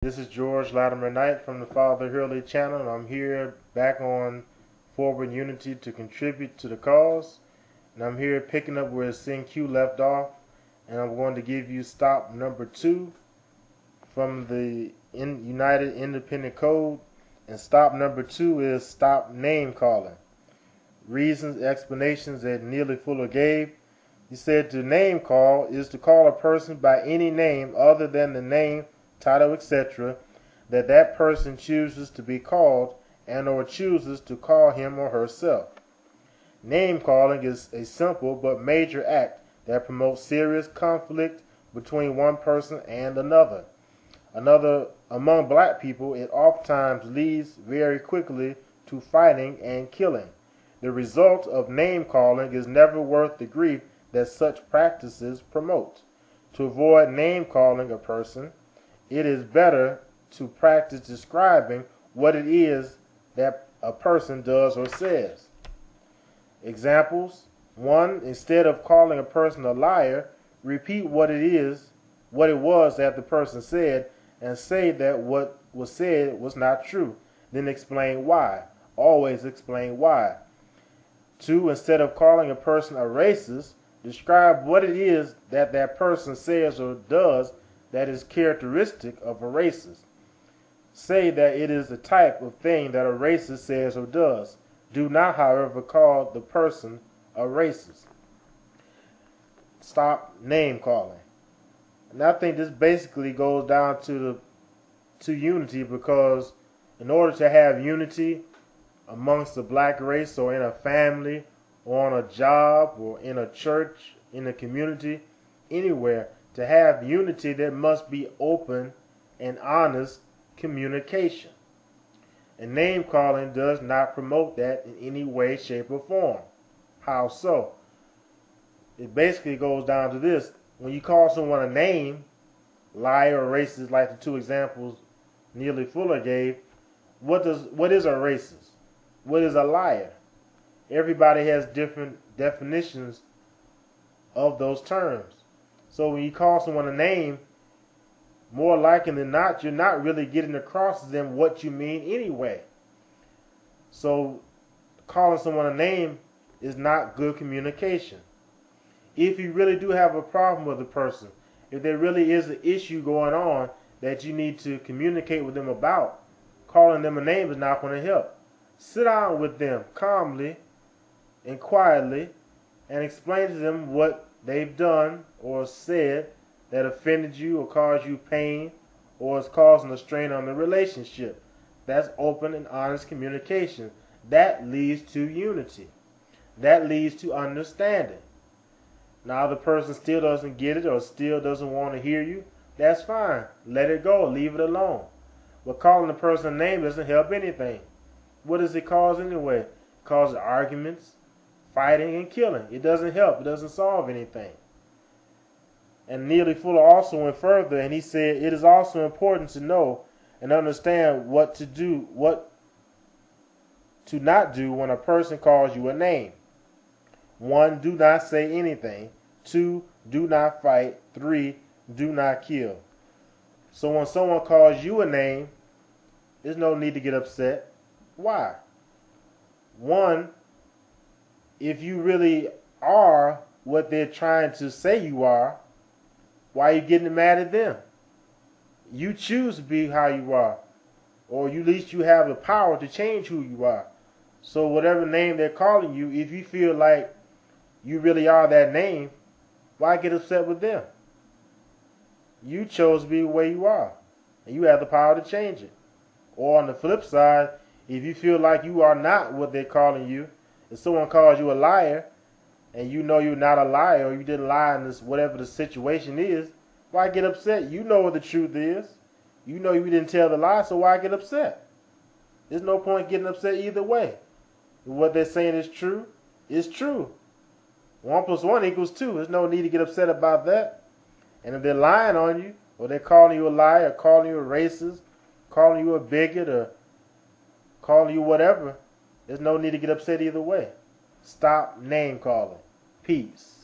This is George Latimer-Knight from the Father Hurley channel, and I'm here back on Forward Unity to contribute to the cause. And I'm here picking up where CNQ left off, and I'm going to give you stop number 2 from the United Independent Code. And stop number 2 is stop name calling. Reasons, explanations that Neely Fuller gave. He said to name call is to call a person by any name other than the name, title, etc., that person chooses to be called and or chooses to call him or herself. Name calling is a simple but major act that promotes serious conflict between one person and another. Among black people, it oftentimes leads very quickly to fighting and killing. The result of name calling is never worth the grief that such practices promote. To avoid name calling a person, it is better to practice describing what it is that a person does or says. Examples: 1. Instead of calling a person a liar, repeat what it was that the person said, and say that what was said was not true. Then explain why. Always explain why. 2. Instead of calling a person a racist, describe what it is that person says or does that is characteristic of a racist. Say that it is the type of thing that a racist says or does. Do not, however, call the person a racist. Stop name calling. And I think this basically goes down to unity, because in order to have unity amongst the black race, or in a family, or on a job, or in a church, in a community, anywhere, to have unity, there must be open and honest communication. And name calling does not promote that in any way, shape, or form. How so? It basically goes down to this. When you call someone a name, liar or racist, like the two examples Neely Fuller gave, what is a racist? What is a liar? Everybody has different definitions of those terms. So when you call someone a name, more likely than not, you're not really getting across to them what you mean anyway. So calling someone a name is not good communication. If you really do have a problem with a person, if there really is an issue going on that you need to communicate with them about, calling them a name is not going to help. Sit down with them calmly and quietly and explain to them what they've done or said that offended you or caused you pain or is causing a strain on the relationship. That's open and honest communication. That leads to unity. That leads to understanding. Now the person still doesn't get it or still doesn't want to hear you, that's fine. Let it go. Leave it alone. But calling the person a name doesn't help anything. What does it cause anyway? It causes arguments, fighting, and killing. It doesn't help. It doesn't solve anything. And Neely Fuller also went further, and he said it is also important to know and understand what to do, what to not do when a person calls you a name. 1. Do not say anything. 2. Do not fight. 3. Do not kill. So when someone calls you a name, there's no need to get upset. Why? 1. If you really are what they're trying to say you are, why are you getting mad at them? You choose to be how you are, or at least you have the power to change who you are. So whatever name they're calling you, if you feel like you really are that name, why get upset with them? You chose to be the way you are, and you have the power to change it. Or on the flip side, if you feel like you are not what they're calling you, if someone calls you a liar, and you know you're not a liar, or you didn't lie in this, whatever the situation is, why get upset? You know what the truth is. You know you didn't tell the lie, so why get upset? There's no point getting upset either way. If what they're saying is true, it's true. 1 + 1 = 2. There's no need to get upset about that. And if they're lying on you, or they're calling you a liar, or calling you a racist, calling you a bigot, or calling you whatever, there's no need to get upset either way. Stop name calling. Peace.